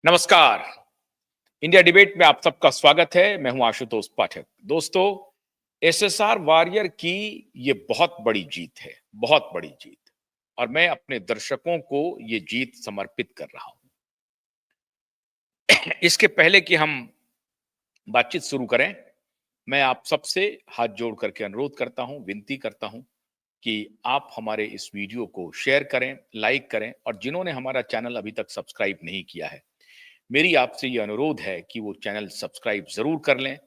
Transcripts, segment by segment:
नमस्कार। India debate में आप सबका स्वागत है। मैं हूं आशुतोष पाठक। दोस्तों, एसएसआर वॉरियर की ये बहुत बड़ी जीत है, बहुत बड़ी जीत। और मैं अपने दर्शकों को ये जीत समर्पित कर रहा हूं। इसके पहले कि हम बातचीत शुरू करें, मैं आप सबसे हाथ जोड़ करके अनुरोध करता हूं, विनती करता हूं कि आप हमारे इस वीडियो को शेयर करें, लाइक करें और जिन्होंने हमारा चैनल अभी तक सब्सक्राइब नहीं किया है, मेरी आपसे ये अनुरोध है कि वो चैनल सब्सक्राइब जरूर कर लें,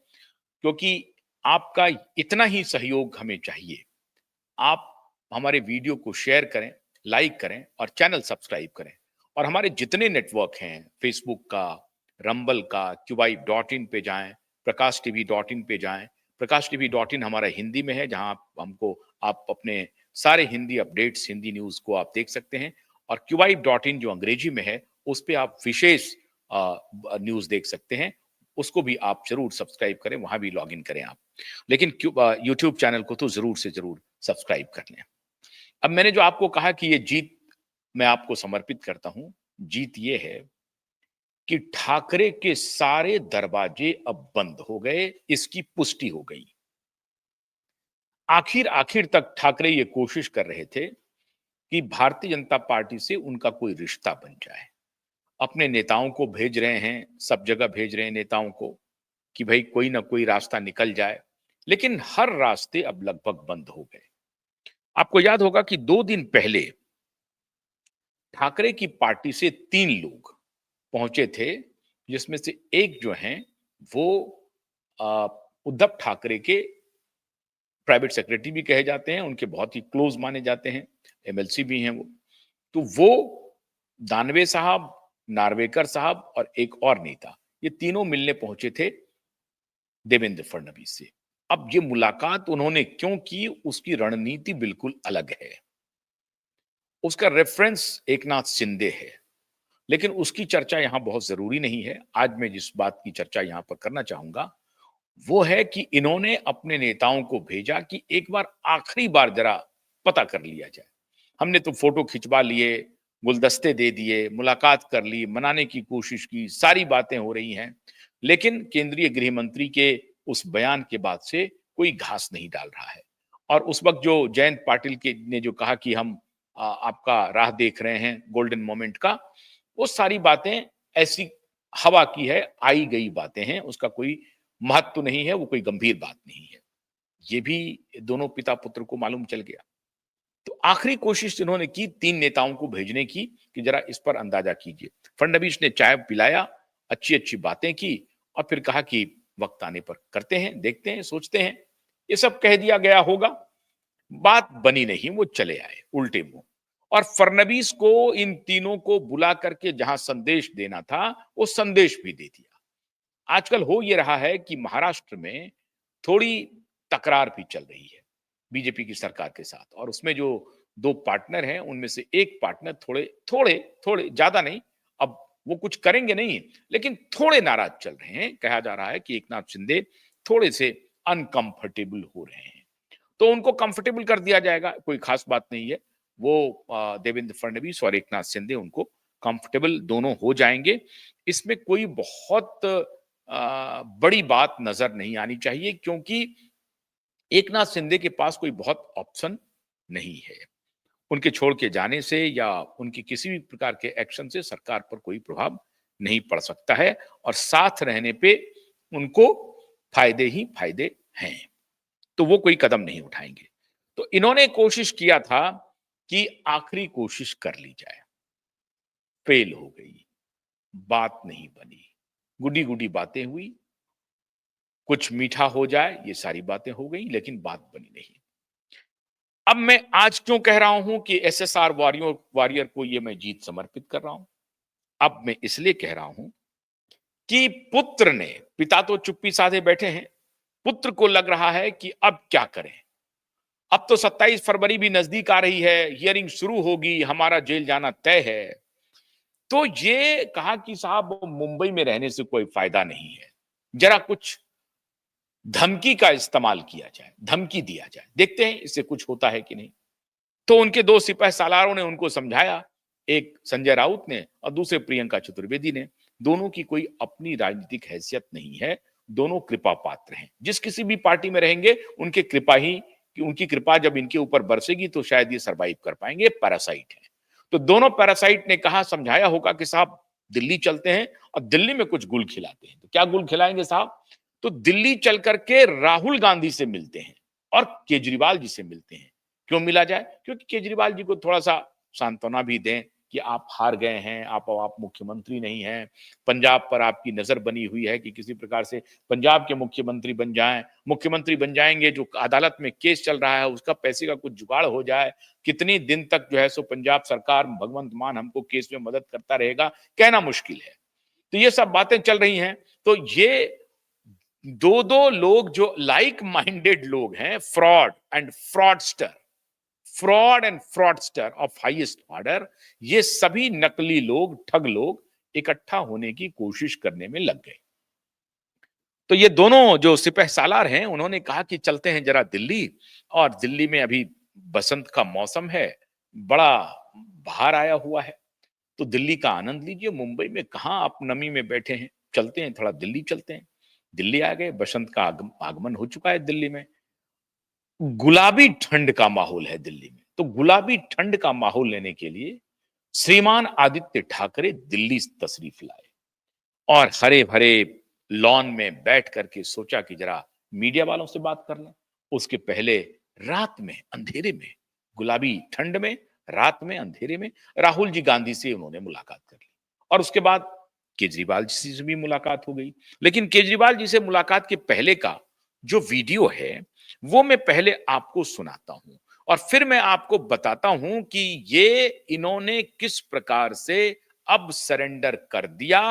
क्योंकि आपका इतना ही सहयोग हमें चाहिए। आप हमारे वीडियो को शेयर करें, लाइक करें और चैनल सब्सक्राइब करें। और हमारे जितने नेटवर्क हैं, फेसबुक का, रंबल का, QYIB.in पे जाएं, प्रकाश TV.in पे जाएं। प्रकाश TV.in हमारा हिंदी में है, जहां आप अपने सारे हिंदी अपडेट्स, हिंदी न्यूज को आप देख सकते हैं। और QYIB.in जो अंग्रेजी में है, उस पे आप विशेष न्यूज देख सकते हैं। उसको भी आप जरूर सब्सक्राइब करें, वहां भी लॉग इन करें आप। लेकिन यूट्यूब चैनल को तो जरूर से जरूर सब्सक्राइब कर लें। अब मैंने जो आपको कहा कि ये जीत मैं आपको समर्पित करता हूं, जीत ये है कि ठाकरे के सारे दरवाजे अब बंद हो गए, इसकी पुष्टि हो गई। आखिर आखिर तक ठाकरे ये कोशिश कर रहे थे कि भारतीय जनता पार्टी से उनका कोई रिश्ता बन जाए। अपने नेताओं को भेज रहे हैं, सब जगह भेज रहे हैं नेताओं को कि भाई कोई ना कोई रास्ता निकल जाए, लेकिन हर रास्ते अब लगभग बंद हो गए। आपको याद होगा कि 2 दिन पहले ठाकरे की पार्टी से 3 लोग पहुंचे थे, जिसमें से एक जो हैं वो अ, उद्धव ठाकरे के प्राइवेट सेक्रेटरी भी कहे जाते हैं, उनके बहुत ही क्लोज माने जाते हैं, MLC भी हैं वो। तो वो दानवे साहब, नार्वेकर साहब और एक और नेता, ये तीनों मिलने पहुंचे थे देवेंद्र फडणवीस से। अब ये मुलाकात उन्होंने क्यों की, उसकी रणनीति बिल्कुल अलग है। उसका रेफरेंस एकनाथ शिंदे है, लेकिन उसकी चर्चा यहां बहुत जरूरी नहीं है। आज मैं जिस बात की चर्चा यहां पर करना चाहूंगा वो है कि इन्होंने अपने नेताओं को भेजा कि एक बार आखिरी बार जरा पता कर लिया जाए। हमने तो फोटो खिंचवा लिए, गुलदस्ते दे दिए, मुलाकात कर ली, मनाने की कोशिश की, सारी बातें हो रही हैं, लेकिन केंद्रीय गृह मंत्री के उस बयान के बाद से कोई घास नहीं डाल रहा है। और उस वक्त जो जयंत पाटिल के ने जो कहा कि हम आपका राह देख रहे हैं गोल्डन मोमेंट का, वो सारी बातें ऐसी हवा की है, आई गई बातें हैं, उसका कोई महत्व नहीं है, वो कोई गंभीर बात नहीं है। ये भी दोनों पिता पुत्र को मालूम चल गया। तो आखिरी कोशिश इन्होंने की 3 नेताओं को भेजने की कि जरा इस पर अंदाजा कीजिए। फडणवीस ने चाय पिलाया, अच्छी अच्छी बातें की और फिर कहा कि वक्त आने पर करते हैं, देखते हैं, सोचते हैं। ये सब कह दिया गया होगा, बात बनी नहीं, वो चले आए उल्टे मुंह। और फडणवीस को इन तीनों को बुला करके जहां संदेश देना था, वो संदेश भी दे दिया। आजकल हो ये रहा है कि महाराष्ट्र में थोड़ी तकरार भी चल रही है बीजेपी की सरकार के साथ, और उसमें जो 2 पार्टनर हैं उनमें से एक पार्टनर थोड़े थोड़े थोड़े, ज्यादा नहीं, अब वो कुछ करेंगे नहीं, लेकिन थोड़े नाराज चल रहे हैं। कहा जा रहा है कि एकनाथ शिंदे थोड़े से अनकंफर्टेबल हो रहे हैं, तो उनको कंफर्टेबल कर दिया जाएगा, कोई खास बात नहीं है। वो देवेंद्र फडणवीस और एकनाथ शिंदे उनको कंफर्टेबल दोनों हो जाएंगे। इसमें कोई बहुत बड़ी बात नजर नहीं आनी चाहिए, क्योंकि एकनाथ शिंदे के पास कोई बहुत ऑप्शन नहीं है। उनके छोड़ के जाने से या उनकी किसी भी प्रकार के एक्शन से सरकार पर कोई प्रभाव नहीं पड़ सकता है, और साथ रहने पे उनको फायदे ही फायदे हैं, तो वो कोई कदम नहीं उठाएंगे। तो इन्होंने कोशिश किया था कि आखिरी कोशिश कर ली जाए, फेल हो गई, बात नहीं बनी, गुडी गुडी बातें हुई, कुछ मीठा हो जाए, ये सारी बातें हो गई, लेकिन बात बनी नहीं। अब मैं आज क्यों कह रहा हूं कि एसएसआर वॉरियर वॉरियर को ये मैं जीत समर्पित कर रहा हूं? अब मैं इसलिए कह रहा हूं कि पुत्र ने, पिता तो चुप्पी साधे बैठे हैं, पुत्र को लग रहा है कि अब क्या करें। अब तो 27 फरवरी भी नजदीक आ रही है, हियरिंग शुरू होगी, हमारा जेल जाना तय है। तो ये कहा कि साहब मुंबई में रहने से कोई फायदा नहीं है, जरा कुछ धमकी का इस्तेमाल किया जाए, धमकी दिया जाए, देखते हैं इससे कुछ होता है कि नहीं। तो उनके 2 सिपह सालारों ने उनको समझाया एक संजय राउत ने और दूसरे प्रियंका चतुर्वेदी ने। दोनों की कोई अपनी राजनीतिक हैसियत नहीं है, दोनों कृपा पात्र हैं। जिस किसी भी पार्टी में रहेंगे उनकी कृपा जब इनके ऊपर बरसेगी तो शायद ये सरवाइव कर पाएंगे। पैरासाइट है। तो दोनों पैरासाइट ने कहा, समझाया होगा कि साहब दिल्ली चलते हैं और दिल्ली में कुछ गुल खिलाते हैं। तो क्या गुल खिलाएंगे साहब? तो दिल्ली चल करके राहुल गांधी से मिलते हैं और केजरीवाल जी से मिलते हैं। क्यों मिला जाए? क्योंकि केजरीवाल जी को थोड़ा सा सांत्वना भी दें कि आप हार गए हैं, आप मुख्यमंत्री नहीं हैं, पंजाब पर आपकी नजर बनी हुई है कि किसी प्रकार से पंजाब के मुख्यमंत्री बन जाएं, मुख्यमंत्री बन जाएंगे, जो अदालत में केस चल रहा है उसका पैसे का कुछ जुगाड़ हो जाए, कितनी दिन तक जो है सो पंजाब सरकार भगवंत मान हमको केस में मदद करता रहेगा, कहना मुश्किल है। तो ये सब बातें चल रही हैं। तो ये दो लोग जो लाइक माइंडेड लोग हैं, fraud and fraudster of highest order, ये सभी नकली लोग, ठग लोग इकट्ठा होने की कोशिश करने में लग गए। तो ये दोनों जो सिपहसालार हैं, उन्होंने कहा कि चलते हैं जरा दिल्ली, और दिल्ली में अभी बसंत का मौसम है, बड़ा बाहर आया हुआ है, तो दिल्ली का आनंद लीजिए। मुंबई में कहां आप नमी में बैठे हैं, चलते हैं थोड़ा दिल्ली चलते हैं। दिल्ली आ गए, बसंत का आगमन हो चुका है दिल्ली में। गुलाबी ठंड का माहौल है दिल्ली में। तो गुलाबी ठंड का माहौल लेने के लिए श्रीमान आदित्य ठाकरे दिल्ली तशरीफ लाए और हरे भरे लॉन में बैठ करके सोचा कि जरा मीडिया वालों से बात कर लें। उसके पहले रात में अंधेरे में, गुलाबी ठंड में, रात में अंधेरे में राहुल जी गांधी से उन्होंने मुलाकात कर ली और उसके बाद केजरीवाल जी से भी मुलाकात हो गई। लेकिन केजरीवाल जी से मुलाकात के पहले का जो वीडियो है वो मैं पहले आपको सुनाता हूं और फिर मैं आपको बताता हूं कि ये इन्होंने किस प्रकार से अब सरेंडर कर दिया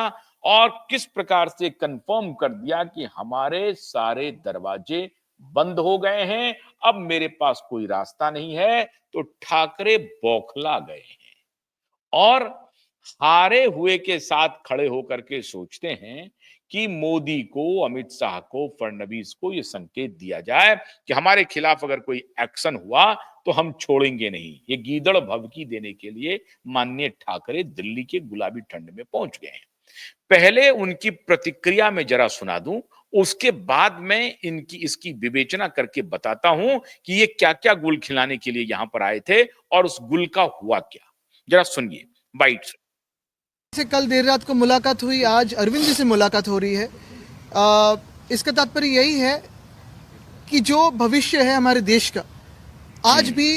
और किस प्रकार से कंफर्म कर दिया कि हमारे सारे दरवाजे बंद हो गए हैं, अब मेरे पास कोई रास्ता नहीं है। तो ठाकरे बौखला गए हैं और हारे हुए के साथ खड़े होकर के सोचते हैं कि मोदी को, अमित शाह को, फडणवीस को यह संकेत दिया जाए कि हमारे खिलाफ अगर कोई एक्शन हुआ तो हम छोड़ेंगे नहीं। ये गीदड़ भभकी देने के लिए माननीय ठाकरे दिल्ली के गुलाबी ठंड में पहुंच गए हैं। पहले उनकी प्रतिक्रिया में जरा सुना दूं, उसके बाद मैं इसकी विवेचना करके बताता हूं कि ये क्या क्या गुल खिलाने के लिए यहां पर आए थे और उस गुल का हुआ क्या। जरा सुनिए बाइट से। कल देर रात को मुलाकात हुई, आज अरविंद जी से मुलाकात हो रही है। इसका तात्पर्य यही है कि जो भविष्य है हमारे देश का आज भी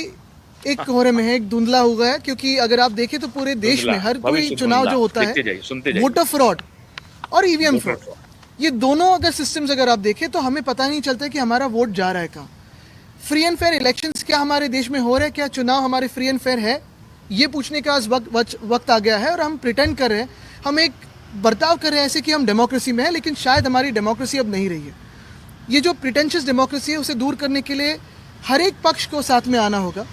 एक कोहरे में है, एक धुंधला हुआ है। क्योंकि अगर आप देखें तो पूरे देश में हर कोई चुनाव जो होता है, वोटर फ्रॉड और ईवीएम फ्रॉड, ये दोनों अगर सिस्टम्स अगर आप देखें तो हमें पता नहीं चलता कि हमारा वोट जा रहा है कहाँ। फ्री एंड फेयर इलेक्शंस क्या हमारे देश में हो रहे हैं, क्या चुनाव हमारे फ्री एंड फेयर है, ये पूछने का वक्त आ गया है। और हम प्रिटेंड कर रहे हैं, हम एक बर्ताव कर रहे हैं ऐसे कि हम डेमोक्रेसी में हैं, लेकिन शायद हमारी डेमोक्रेसी अब नहीं रही है। ये जो प्रिटेंशियस डेमोक्रेसी है उसे दूर करने के लिए हर एक पक्ष को साथ में आना होगा।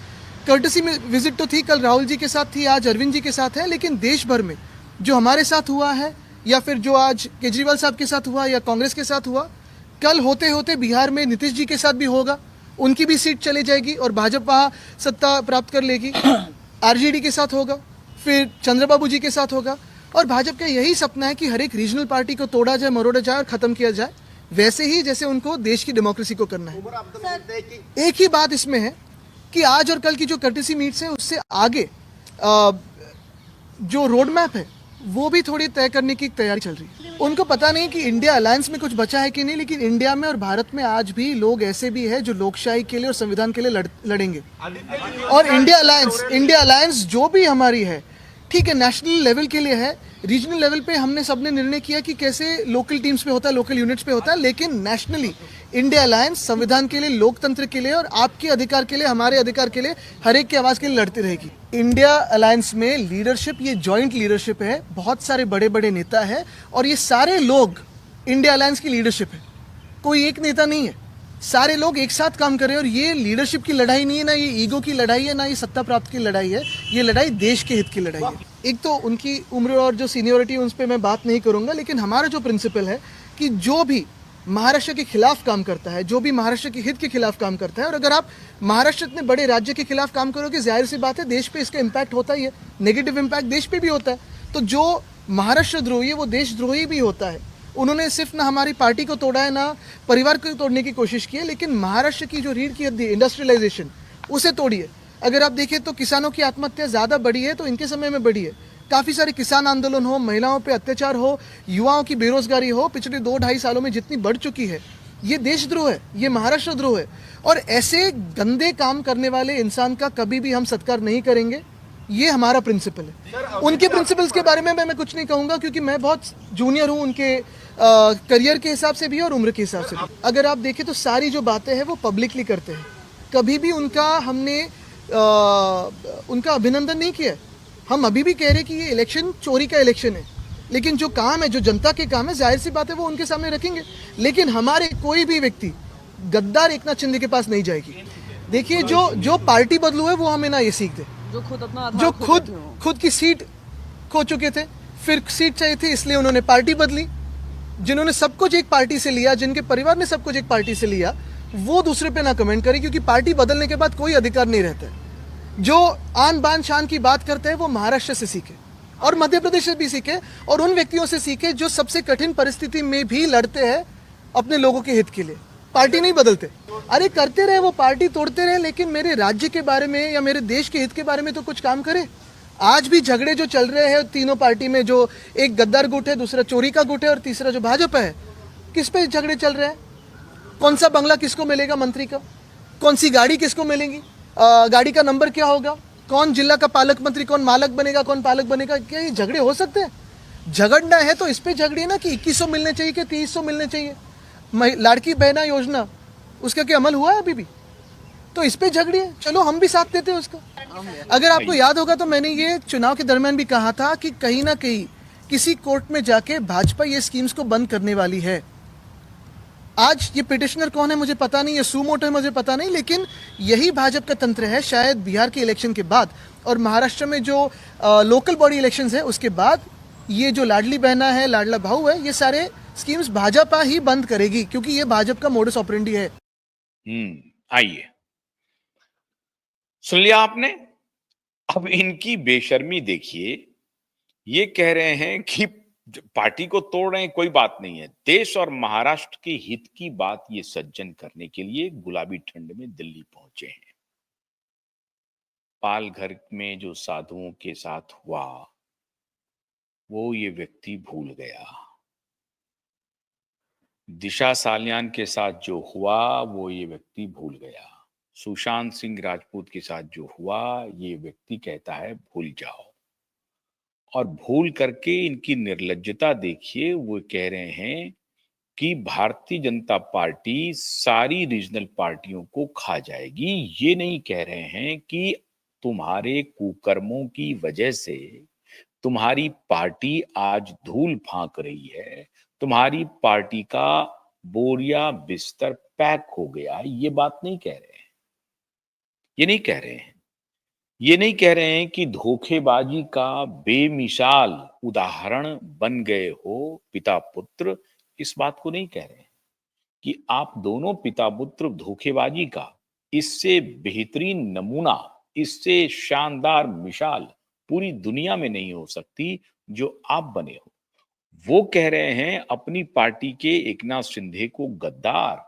कर्टसी में विजिट तो थी, कल राहुल जी के साथ थी, आज अरविंद जी के साथ है, लेकिन देश भर में जो हमारे साथ हुआ है या फिर जो आज केजरीवाल साहब के साथ हुआ या कांग्रेस के साथ हुआ, कल होते होते बिहार में नीतीश जी के साथ भी होगा, उनकी भी सीट चले जाएगी और भाजपा सत्ता प्राप्त कर लेगी। आरजेडी के साथ होगा, फिर चंद्रबाबू जी के साथ होगा। और भाजपा का यही सपना है कि हर एक रीजनल पार्टी को तोड़ा जाए, मरोड़ा जाए और खत्म किया जाए, वैसे ही जैसे उनको देश की डेमोक्रेसी को करना है। एक ही बात इसमें है कि आज और कल की जो कर्टेसी मीट्स है उससे आगे जो रोड मैप है वो भी थोड़ी तय करने की तैयारी चल रही है। उनको पता नहीं कि इंडिया अलायंस में कुछ बचा है कि नहीं, लेकिन इंडिया में और भारत में आज भी लोग ऐसे भी हैं जो लोकशाही के लिए और संविधान के लिए लड़ेंगे। और इंडिया अलायंस जो भी हमारी है, ठीक है, नेशनल लेवल के लिए है, रीजनल लेवल पे हमने सबने निर्णय किया कि कैसे लोकल टीम्स पे होता है, लोकल यूनिट्स पे होता है, लेकिन नेशनली इंडिया अलायंस संविधान के लिए, लोकतंत्र के लिए और आपके अधिकार के लिए, हमारे अधिकार के लिए, हर एक की आवाज के लिए लड़ती रहेगी। इंडिया अलायंस में लीडरशिप, ये जॉइंट लीडरशिप है, बहुत सारे बड़े बड़े नेता है और ये सारे लोग इंडिया अलायंस की लीडरशिप है, कोई एक नेता नहीं है, सारे लोग एक साथ काम कर रहे हैं। और ये लीडरशिप की लड़ाई नहीं है, ना ये ईगो की लड़ाई है, ना ये सत्ता प्राप्त की लड़ाई है, ये लड़ाई देश के हित की लड़ाई है। एक तो उनकी उम्र और जो सीनियोरिटी उन पर मैं बात नहीं करूंगा, लेकिन हमारा जो प्रिंसिपल है कि जो भी महाराष्ट्र के खिलाफ काम करता है, जो भी महाराष्ट्र के हित के खिलाफ काम करता है। और अगर आप महाराष्ट्र इतने बड़े राज्य के खिलाफ काम करोगे, जाहिर सी बात है देश पे इसका इम्पैक्ट होता ही है, नेगेटिव इम्पैक्ट देश पे भी होता है। तो जो महाराष्ट्र द्रोही है वो देशद्रोही भी होता है। उन्होंने सिर्फ ना हमारी पार्टी को तोड़ा है, ना परिवार को तोड़ने की कोशिश की है, लेकिन महाराष्ट्र की जो रीढ़ की हड्डी इंडस्ट्रियलाइजेशन उसे तोड़ी है। अगर आप देखें तो किसानों की आत्महत्या ज़्यादा बढ़ी है तो इनके समय में बढ़ी है। काफ़ी सारे किसान आंदोलन हो, महिलाओं पे अत्याचार हो, युवाओं की बेरोजगारी हो, पिछले 2-2.5 सालों में जितनी बढ़ चुकी है, ये देशद्रोह है, ये महाराष्ट्र द्रोह है। और ऐसे गंदे काम करने वाले इंसान का कभी भी हम सत्कार नहीं करेंगे। ये हमारा प्रिंसिपल है। उनके प्रिंसिपल्स के बारे में मैं कुछ नहीं कहूँगा, क्योंकि मैं बहुत जूनियर हूँ उनके करियर के हिसाब से भी और उम्र के हिसाब से भी। अगर आप देखें तो सारी जो बातें हैं वो पब्लिकली करते हैं, कभी भी हमने उनका अभिनंदन नहीं किया। हम अभी भी कह रहे हैं कि ये इलेक्शन चोरी का इलेक्शन है, लेकिन जो काम है, जो जनता के काम है, जाहिर सी बात है वो उनके सामने रखेंगे। लेकिन हमारे कोई भी व्यक्ति गद्दार एकनाथ शिंदे के पास नहीं जाएगी। देखिए, जो पार्टी बदलू है वो हमें ना ये सीख दे, जो खुद की सीट खो चुके थे, फिर सीट चाहिए थी इसलिए उन्होंने पार्टी बदली। जिन्होंने सब कुछ एक पार्टी से लिया, जिनके परिवार ने सब कुछ एक पार्टी से लिया, वो दूसरे पे ना कमेंट करें, क्योंकि पार्टी बदलने के बाद कोई अधिकार नहीं रहता है। जो आन बान शान की बात करते हैं वो महाराष्ट्र से सीखे और मध्य प्रदेश से भी सीखे, और उन व्यक्तियों से सीखे जो सबसे कठिन परिस्थिति में भी लड़ते हैं अपने लोगों के हित के लिए। पार्टी नहीं बदलते, अरे करते रहे वो, पार्टी तोड़ते रहे, लेकिन मेरे राज्य के बारे में या मेरे देश के हित के बारे में तो कुछ काम करे। आज भी झगड़े जो चल रहे हैं तीनों पार्टी में, जो एक गद्दार गुट है, दूसरा चोरी का गुट है और तीसरा जो भाजपा है, किस पे झगड़े चल रहे हैं? कौन सा बंगला किसको मिलेगा मंत्री का, कौन सी गाड़ी किसको मिलेगी, गाड़ी का नंबर क्या होगा, कौन जिला का पालक मंत्री, कौन मालक बनेगा, कौन पालक बनेगा? क्या ये झगड़े हो सकते हैं? झगड़ना है तो इस पे झगड़िए ना कि 2100 मिलने चाहिए कि 2300 मिलने चाहिए। लाड़की बहना योजना, उसका क्या अमल हुआ है अभी भी? तो इस पे झगड़िए, चलो हम भी साथ देते हैं उसका। अगर आपको याद होगा तो मैंने ये चुनाव के दरमियान भी कहा था कि कहीं ना कहीं किसी कोर्ट में जाके भाजपा ये स्कीम्स को बंद करने वाली है। आज ये पिटिशनर कौन है मुझे पता नहीं, ये सुमोटो है मुझे पता नहीं, लेकिन यही भाजपा का तंत्र है। शायद बिहार के इलेक्शन के बाद और महाराष्ट्र में जो लोकल बॉडी इलेक्शंस है उसके बाद ये जो लाडली बहना है, लाडला भाऊ है, ये सारे स्कीम्स भाजपा ही बंद करेगी, क्योंकि ये भाजपा का मोडस ऑपरेंडी है। आइए, सुन लिया आपने। अब इनकी बेशर्मी देखिए। ये कह रहे हैं कि पार्टी को तोड़ रहे हैं, कोई बात नहीं है। देश और महाराष्ट्र के हित की बात ये सज्जन करने के लिए गुलाबी ठंड में दिल्ली पहुंचे हैं। पालघर में जो साधुओं के साथ हुआ वो ये व्यक्ति भूल गया। दिशा सालियान के साथ जो हुआ वो ये व्यक्ति भूल गया। सुशांत सिंह राजपूत के साथ जो हुआ ये व्यक्ति कहता है भूल जाओ। और भूल करके इनकी निर्लज्जता देखिए। वो कह रहे हैं कि भारतीय जनता पार्टी सारी रीजनल पार्टियों को खा जाएगी। ये नहीं कह रहे हैं कि तुम्हारे कुकर्मों की वजह से तुम्हारी पार्टी आज धूल फांक रही है, तुम्हारी पार्टी का बोरिया बिस्तर पैक हो गया। ये बात नहीं कह रहे हैं। ये नहीं कह रहे हैं। ये नहीं कह रहे हैं कि धोखेबाजी का बेमिसाल उदाहरण बन गए हो पिता पुत्र। इस बात को नहीं कह रहे हैं कि आप दोनों पिता पुत्र धोखेबाजी का इससे बेहतरीन नमूना, इससे शानदार मिसाल पूरी दुनिया में नहीं हो सकती जो आप बने हो। वो कह रहे हैं अपनी पार्टी के एकनाथ शिंदे को गद्दार,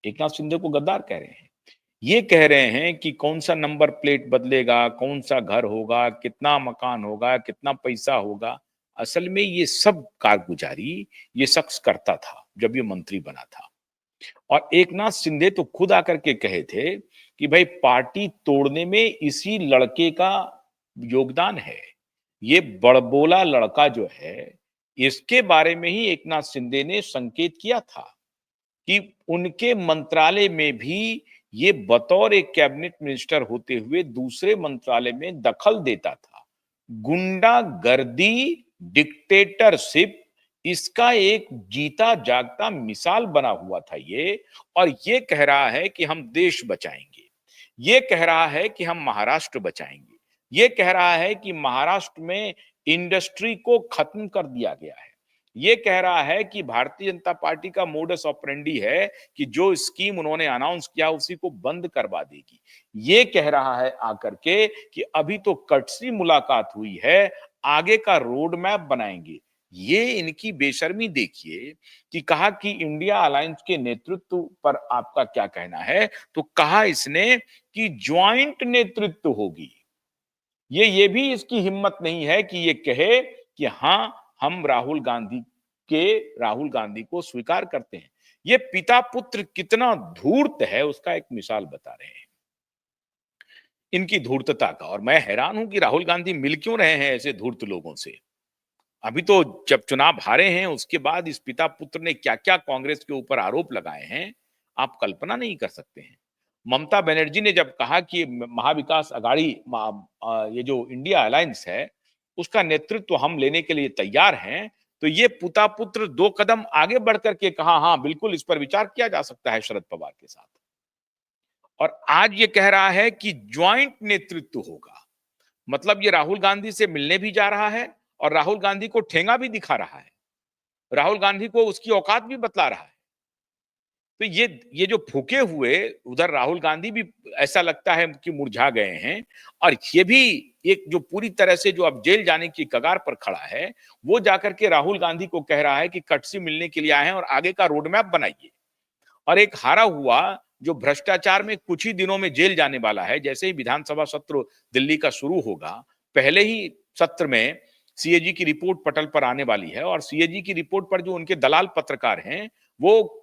एकनाथ शिंदे को गद्दार कह रहे हैं। ये कह रहे हैं कि कौन सा नंबर प्लेट बदलेगा, कौन सा घर होगा, कितना मकान होगा, कितना पैसा होगा। असल में ये सब कारगुजारी ये शख्स करता था जब ये मंत्री बना था। और एकनाथ शिंदे तो खुद आकर के कहे थे कि भाई पार्टी तोड़ने में इसी लड़के का योगदान है। ये बड़बोला लड़का जो है, इसके बारे में ही एकनाथ शिंदे ने संकेत किया था कि उनके मंत्रालय में भी ये बतौर एक कैबिनेट मिनिस्टर होते हुए दूसरे मंत्रालय में दखल देता था। गुंडागर्दी, डिक्टेटरशिप, इसका एक जीता जागता मिसाल बना हुआ था ये। और ये कह रहा है कि हम देश बचाएंगे, ये कह रहा है कि हम महाराष्ट्र बचाएंगे, ये कह रहा है कि महाराष्ट्र में इंडस्ट्री को खत्म कर दिया गया है, ये कह रहा है कि भारतीय जनता पार्टी का मोडस ऑपरेंडी है कि जो स्कीम उन्होंने अनाउंस किया उसी को बंद करवा देगी। ये कह रहा है आकर के कि अभी तो कटसी मुलाकात हुई है, आगे का रोड मैप बनाएंगे। ये इनकी बेशर्मी देखिए कि कहा कि इंडिया अलायंस के नेतृत्व पर आपका क्या कहना है, तो कहा इसने कि ज्वाइंट नेतृत्व होगी। ये भी इसकी हिम्मत नहीं है कि ये कहे कि हाँ, हम राहुल गांधी को स्वीकार करते हैं। ये पिता पुत्र कितना धूर्त है उसका एक मिसाल बता रहे हैं इनकी धूर्तता का। और मैं हैरान हूं कि राहुल गांधी मिल क्यों रहे हैं ऐसे धूर्त लोगों से। अभी तो जब चुनाव हारे हैं उसके बाद इस पिता पुत्र ने क्या क्या कांग्रेस के ऊपर आरोप लगाए हैं, आप कल्पना नहीं कर सकते हैं। ममता बनर्जी ने जब कहा कि महाविकास अघाड़ी ये जो इंडिया अलायंस है उसका नेतृत्व हम लेने के लिए तैयार हैं, तो ये पिता पुत्र 2 कदम आगे बढ़ करके कहा हाँ बिल्कुल इस पर विचार किया जा सकता है शरद पवार के साथ। और आज ये कह रहा है कि ज्वाइंट नेतृत्व होगा। मतलब ये राहुल गांधी से मिलने भी जा रहा है और राहुल गांधी को ठेंगा भी दिखा रहा है, राहुल गांधी को उसकी औकात भी बतला रहा है। तो ये जो फूके हुए उधर राहुल गांधी भी ऐसा लगता है कि मुरझा गए हैं, और ये भी एक जो पूरी तरह से जो अब जेल जाने की कगार पर खड़ा है, वो जाकर के राहुल गांधी को कह रहा है कि कट से मिलने के लिए आए हैं और आगे का रोड मैप बनाइए। और एक हारा हुआ जो भ्रष्टाचार में कुछ ही दिनों में जेल जाने वाला है, जैसे ही विधानसभा सत्र दिल्ली का शुरू होगा, पहले ही सत्र में सीएजी की रिपोर्ट पटल पर आने वाली है। और सीएजी की रिपोर्ट पर जो उनके दलाल पत्रकार हैं वो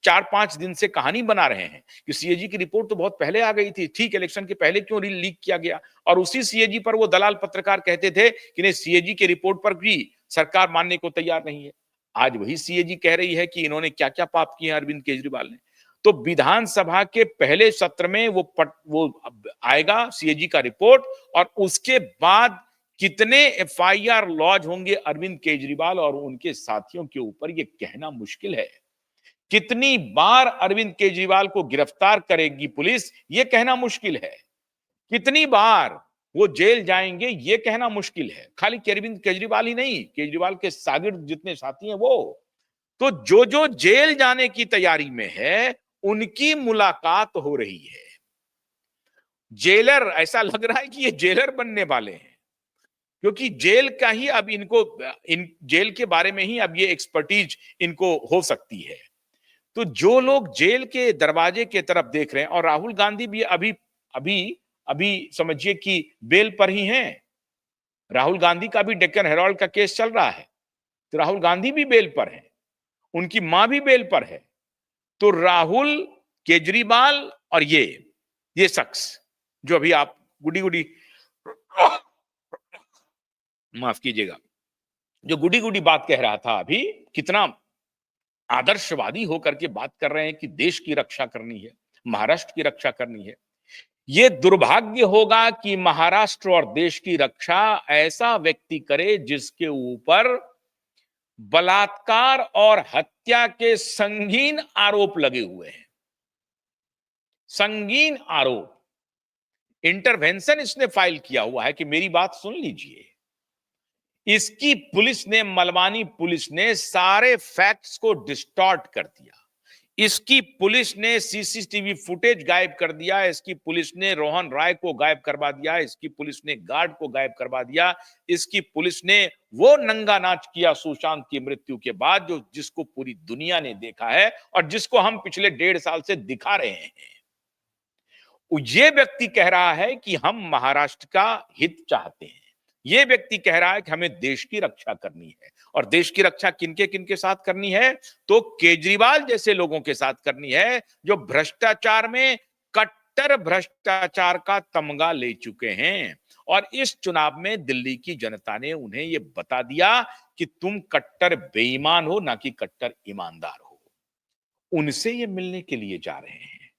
4-5 दिन से कहानी बना रहे हैं कि सीएजी की रिपोर्ट तो बहुत पहले आ गई थी, ठीक इलेक्शन के पहले क्यों लीक किया गया। और उसी सीएजी पर वो दलाल पत्रकार कहते थे कि नहीं, सीएजी की रिपोर्ट पर भी सरकार मानने को तैयार नहीं है। आज वही सीएजी कह रही है कि इन्होंने क्या क्या पाप किए हैं अरविंद केजरीवाल ने। तो विधानसभा के पहले सत्र में वो आएगा सीएजी का रिपोर्ट, और उसके बाद कितने एफआईआर लॉन्च होंगे अरविंद केजरीवाल और उनके साथियों के ऊपर, ये कहना मुश्किल है। कितनी बार अरविंद केजरीवाल को गिरफ्तार करेगी पुलिस, ये कहना मुश्किल है। कितनी बार वो जेल जाएंगे ये कहना मुश्किल है। खाली अरविंद केजरीवाल ही नहीं, केजरीवाल के शागिर्द जितने साथी हैं वो तो जो जो जेल जाने की तैयारी में है उनकी मुलाकात हो रही है। जेलर, ऐसा लग रहा है कि ये जेलर बनने वाले हैं, क्योंकि जेल का ही अब इन जेल के बारे में ही अब ये एक्सपर्टीज इनको हो सकती है। तो जो लोग जेल के दरवाजे के तरफ देख रहे हैं, और राहुल गांधी भी अभी अभी अभी समझिए कि बेल पर ही हैं। राहुल गांधी का भी डेक्कन हेराल्ड का केस चल रहा है, तो राहुल गांधी भी बेल पर हैं, उनकी मां भी बेल पर है। तो राहुल, केजरीवाल और ये शख्स जो अभी आप गुडी गुडी माफ कीजिएगा, जो गुडी गुडी बात कह रहा था अभी, कितना आदर्शवादी होकर के बात कर रहे हैं कि देश की रक्षा करनी है, महाराष्ट्र की रक्षा करनी है। ये दुर्भाग्य होगा कि महाराष्ट्र और देश की रक्षा ऐसा व्यक्ति करे जिसके ऊपर बलात्कार और हत्या के संगीन आरोप लगे हुए हैं। संगीन आरोप, इंटरवेंशन इसने फाइल किया हुआ है कि मेरी बात सुन लीजिए। इसकी पुलिस ने, मलवानी पुलिस ने सारे फैक्ट्स को डिस्टॉर्ट कर दिया। इसकी पुलिस ने सीसीटीवी फुटेज गायब कर दिया, इसकी पुलिस ने रोहन राय को गायब करवा दिया, इसकी पुलिस ने गार्ड को गायब करवा दिया, इसकी पुलिस ने वो नंगा नाच किया सुशांत की मृत्यु के बाद जो जिसको पूरी दुनिया ने देखा है और जिसको हम पिछले 1.5 साल से दिखा रहे हैं। ये व्यक्ति कह रहा है कि हम महाराष्ट्र का हित चाहते हैं। ये व्यक्ति कह रहा है कि हमें देश की रक्षा करनी है, और देश की रक्षा किनके किनके साथ करनी है, तो केजरीवाल जैसे लोगों के साथ करनी है जो भ्रष्टाचार में, कट्टर भ्रष्टाचार का तमगा ले चुके हैं। और इस चुनाव में दिल्ली की जनता ने उन्हें यह बता दिया कि तुम कट्टर बेईमान हो, ना कि कट्टर ईमानदार हो। उनसे ये मिलने के लिए जा रहे हैं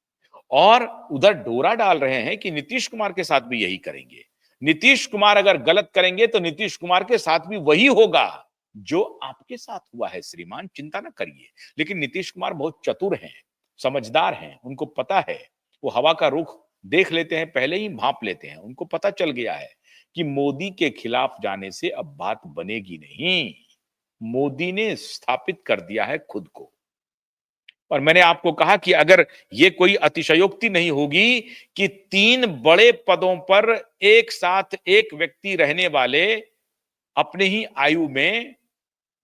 और उधर डोरा डाल रहे हैं कि नीतीश कुमार के साथ भी यही करेंगे। नीतीश कुमार अगर गलत करेंगे तो नीतीश कुमार के साथ भी वही होगा जो आपके साथ हुआ है श्रीमान, चिंता ना करिए। लेकिन नीतीश कुमार बहुत चतुर हैं, समझदार हैं, उनको पता है, वो हवा का रुख देख लेते हैं, पहले ही भांप लेते हैं। उनको पता चल गया है कि मोदी के खिलाफ जाने से अब बात बनेगी नहीं। मोदी ने स्थापित कर दिया है खुद को। और मैंने आपको कहा कि अगर ये कोई अतिशयोक्ति नहीं होगी कि 3 बड़े पदों पर एक साथ एक व्यक्ति रहने वाले अपने ही आयु में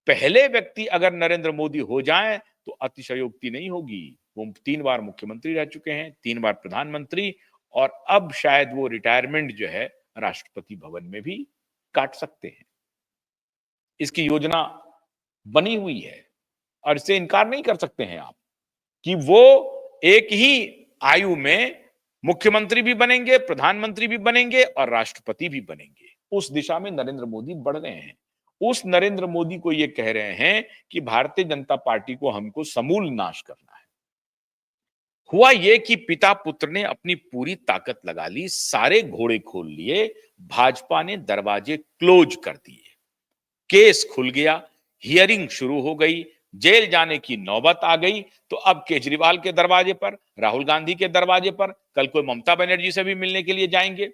पहले व्यक्ति अगर नरेंद्र मोदी हो जाएं तो अतिशयोक्ति नहीं होगी। वो 3 बार मुख्यमंत्री रह चुके हैं, 3 बार प्रधानमंत्री, और अब शायद वो रिटायरमेंट जो है राष्ट्रपति भवन में भी काट सकते हैं। इसकी योजना बनी हुई है और इससे इनकार नहीं कर सकते हैं आप कि वो एक ही आयु में मुख्यमंत्री भी बनेंगे, प्रधानमंत्री भी बनेंगे और राष्ट्रपति भी बनेंगे। उस दिशा में नरेंद्र मोदी बढ़ रहे हैं। उस नरेंद्र मोदी को ये कह रहे हैं कि भारतीय जनता पार्टी को हमको समूल नाश करना है। हुआ ये कि पिता पुत्र ने अपनी पूरी ताकत लगा ली, सारे घोड़े खोल लिए, भाजपा ने दरवाजे क्लोज कर दिए, केस खुल गया, हियरिंग शुरू हो गई, जेल जाने की नौबत आ गई। तो अब केजरीवाल के दरवाजे पर, राहुल गांधी के दरवाजे पर, कल कोई ममता बनर्जी से भी मिलने के लिए जाएंगे।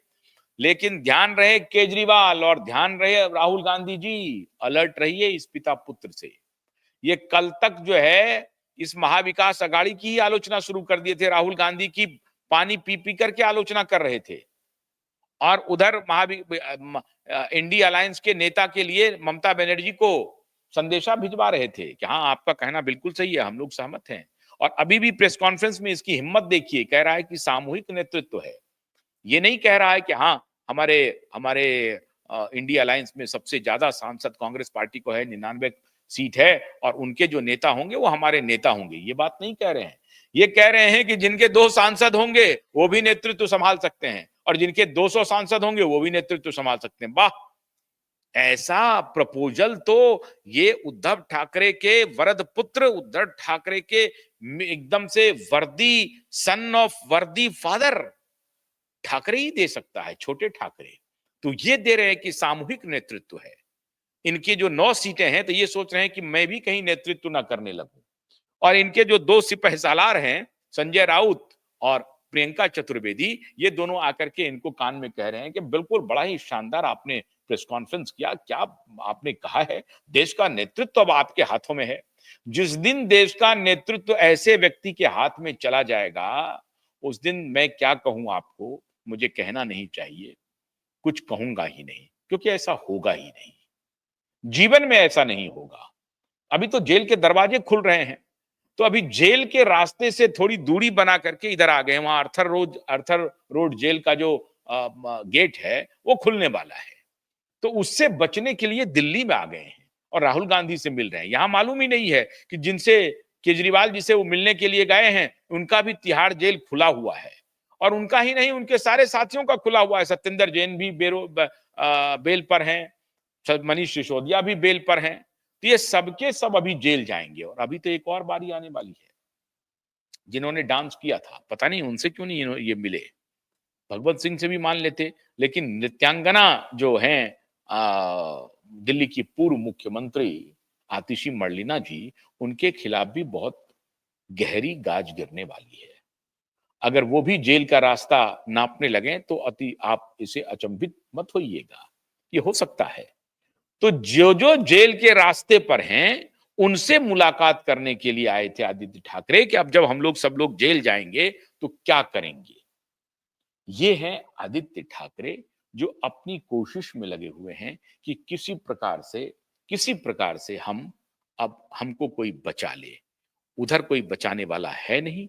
लेकिन ध्यान रहे केजरीवाल और ध्यान रहे राहुल गांधी जी, अलर्ट रहिए इस पिता पुत्र से। ये कल तक जो है इस महाविकास अघाड़ी की ही आलोचना शुरू कर दिए थे, राहुल गांधी की पानी पी पी करके आलोचना कर रहे थे, और उधर इंडिया अलायंस के नेता के लिए ममता बनर्जी को संदेशा भिजवा रहे थे कि हाँ आपका कहना बिल्कुल सही है, हम लोग सहमत हैं। और अभी भी प्रेस कॉन्फ्रेंस में इसकी हिम्मत देखिए, कह रहा है कि सामूहिक नेतृत्व है। ये नहीं कह रहा है कि हाँ हमारे हमारे इंडिया अलायंस में सबसे ज्यादा सांसद कांग्रेस पार्टी को है, 99 सीट है, और उनके जो नेता होंगे वो हमारे नेता होंगे। ये बात नहीं कह रहे हैं। ये कह रहे हैं कि जिनके 2 सांसद होंगे वो भी नेतृत्व संभाल सकते हैं, और जिनके 200 सांसद होंगे वो भी नेतृत्व संभाल सकते हैं। वाह, ऐसा प्रपोजल तो ये उद्धव ठाकरे के वरद पुत्र, उद्धव ठाकरे के एकदम से वर्दी सन ऑफ वर्दी फादर ठाकरे ही दे सकता है, छोटे ठाकरे। तो ये दे रहे हैं कि सामूहिक नेतृत्व है। इनकी जो 9 सीटें हैं तो ये सोच रहे हैं कि मैं भी कहीं नेतृत्व ना करने लगूं। और इनके जो 2 सिपहसालार हैं, संजय राउत और प्रियंका चतुर्वेदी, ये दोनों आकर के इनको कान में कह रहे हैं कि बिल्कुल बड़ा ही शानदार आपने प्रेस कॉन्फ्रेंस किया, क्या आपने कहा है, देश का नेतृत्व अब आपके हाथों में है। जिस दिन देश का नेतृत्व ऐसे व्यक्ति के हाथ में चला जाएगा, उस दिन मैं क्या कहूं आपको, मुझे कहना नहीं चाहिए, कुछ कहूंगा ही नहीं, क्योंकि ऐसा होगा ही नहीं, जीवन में ऐसा नहीं होगा। अभी तो जेल के दरवाजे खुल रहे हैं, तो अभी जेल के रास्ते से थोड़ी दूरी बना करके इधर आ गए, वहां अर्थर रोड जेल का जो गेट है वो खुलने वाला है, तो उससे बचने के लिए दिल्ली में आ गए हैं और राहुल गांधी से मिल रहे हैं। यहां मालूम ही नहीं है कि जिनसे केजरीवाल जी से वो मिलने के लिए गए हैं उनका भी तिहाड़ जेल खुला हुआ है, और उनका ही नहीं उनके सारे साथियों का खुला हुआ है। सत्येंद्र जैन भी बेल पर हैं, मनीष सिसोदिया भी बेल पर हैं। तो ये सबके सब अभी जेल जाएंगे, और अभी तो एक और बारी आने वाली है। जिन्होंने डांस किया था, पता नहीं उनसे क्यों नहीं ये मिले, भगवत सिंह से भी मान लेते, लेकिन नृत्यांगना जो हैं दिल्ली की पूर्व मुख्यमंत्री आतिशी मर्लिना जी, उनके खिलाफ भी बहुत गहरी गाज गिरने वाली है। अगर वो भी जेल का रास्ता नापने लगे तो आप इसे अचंभित मत होइएगा, ये हो सकता है। तो जो जो जेल के रास्ते पर हैं उनसे मुलाकात करने के लिए आए थे आदित्य ठाकरे कि अब जब हम लोग सब लोग जेल जाएंगे तो क्या करेंगे। ये हैं आदित्य ठाकरे जो अपनी कोशिश में लगे हुए हैं कि किसी प्रकार से हमको कोई बचा ले। उधर कोई बचाने वाला है नहीं,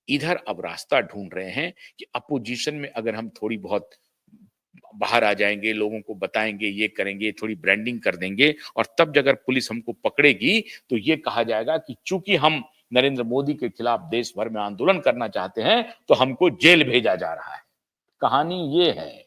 इधर अब रास्ता ढूंढ रहे हैं कि अपोजिशन में अगर हम थोड़ी बहुत बाहर आ जाएंगे, लोगों को बताएंगे, ये करेंगे, थोड़ी ब्रांडिंग कर देंगे, और तब अगर पुलिस हमको पकड़ेगी तो ये कहा जाएगा कि चूंकि हम नरेंद्र मोदी के खिलाफ देश भर में आंदोलन करना चाहते हैं तो हमको जेल भेजा जा रहा है। कहानी ये है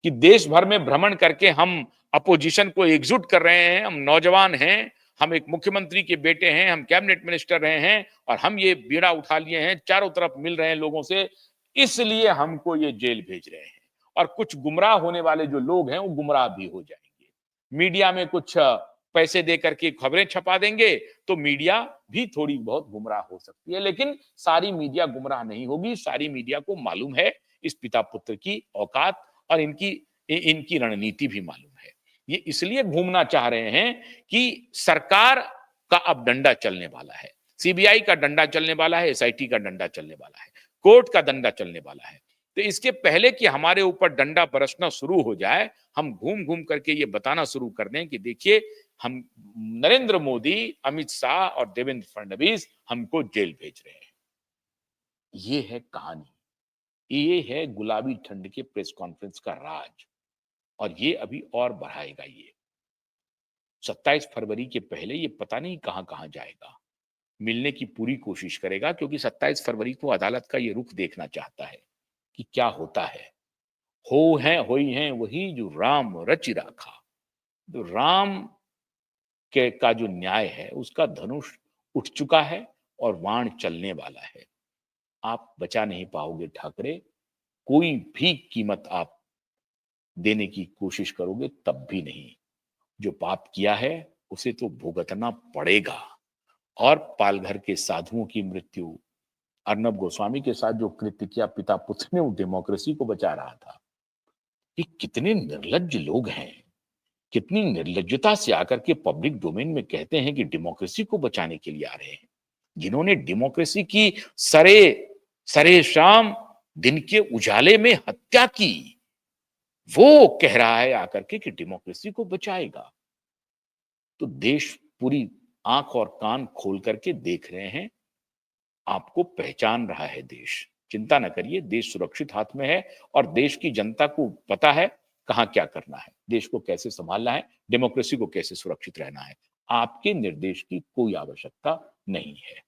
कि देश भर में भ्रमण करके हम अपोजिशन को एकजुट कर रहे हैं। हम नौजवान हैं, हम एक मुख्यमंत्री के बेटे हैं, हम कैबिनेट मिनिस्टर रहे हैं, और हम ये बीड़ा उठा लिए हैं, चारों तरफ मिल रहे हैं लोगों से, इसलिए हमको ये जेल भेज रहे हैं। और कुछ गुमराह होने वाले जो लोग हैं वो गुमराह भी हो जाएंगे। मीडिया में कुछ पैसे दे करके खबरें छपा देंगे तो मीडिया भी थोड़ी बहुत गुमराह हो सकती है, लेकिन सारी मीडिया गुमराह नहीं होगी। सारी मीडिया को मालूम है इस पिता पुत्र की औकात, और इनकी रणनीति भी मालूम है। ये इसलिए घूमना चाह रहे हैं कि सरकार का अब डंडा चलने वाला है, सीबीआई का डंडा चलने वाला है, एसआईटी का डंडा चलने वाला है, कोर्ट का डंडा चलने वाला है। तो इसके पहले कि हमारे ऊपर डंडा बरसना शुरू हो जाए, हम घूम घूम करके ये बताना शुरू कर दें कि देखिए, हम नरेंद्र मोदी, अमित शाह और देवेंद्र फडणवीस हमको जेल भेज रहे हैं। ये है कहानी, ये है गुलाबी ठंड के प्रेस कॉन्फ्रेंस का राज, और ये अभी और बढ़ाएगा। ये 27 फरवरी के पहले ये पता नहीं कहां कहां जाएगा, मिलने की पूरी कोशिश करेगा, क्योंकि 27 फरवरी को अदालत का ये रुख देखना चाहता है कि क्या होता है। होई हैं वही जो राम रच राखा। तो राम के का जो न्याय है उसका धनुष उठ चुका है और बाण चलने वाला है। आप बचा नहीं पाओगे ठाकरे, कोई भी कीमत आप देने की कोशिश करोगे तब भी नहीं। जो पाप किया है उसे तो भुगतना पड़ेगा। और पालघर के साधुओं की मृत्यु, अर्नब गोस्वामी के साथ जो कृत्य किया पिता पुत्र ने, वो डेमोक्रेसी को बचा रहा था। ये कितने निर्लज्ज लोग हैं, कितनी निर्लज्जता से आकर के पब्लिक डोमेन में कहते हैं कि डेमोक्रेसी को बचाने के लिए आ रहे हैं, जिन्होंने डेमोक्रेसी की सरे शाम दिन के उजाले में हत्या की। वो कह रहा है आकर के कि डेमोक्रेसी को बचाएगा। तो देश पूरी आंख और कान खोल करके देख रहे हैं, आपको पहचान रहा है देश। चिंता न करिए, देश सुरक्षित हाथ में है और देश की जनता को पता है कहां क्या करना है, देश को कैसे संभालना है, डेमोक्रेसी को कैसे सुरक्षित रहना है। आपके निर्देश की कोई आवश्यकता नहीं है।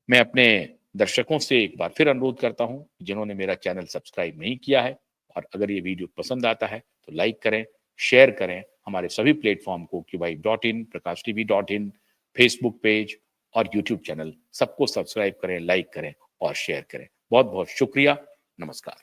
मैं अपने दर्शकों से एक बार फिर अनुरोध करता हूं, जिन्होंने मेरा चैनल सब्सक्राइब नहीं किया है, और अगर ये वीडियो पसंद आता है तो लाइक करें, शेयर करें हमारे सभी प्लेटफॉर्म को, QYIB.in, PrakashTV.in, फेसबुक पेज और यूट्यूब चैनल, सबको सब्सक्राइब करें, लाइक करें और शेयर करें। बहुत बहुत शुक्रिया। नमस्कार।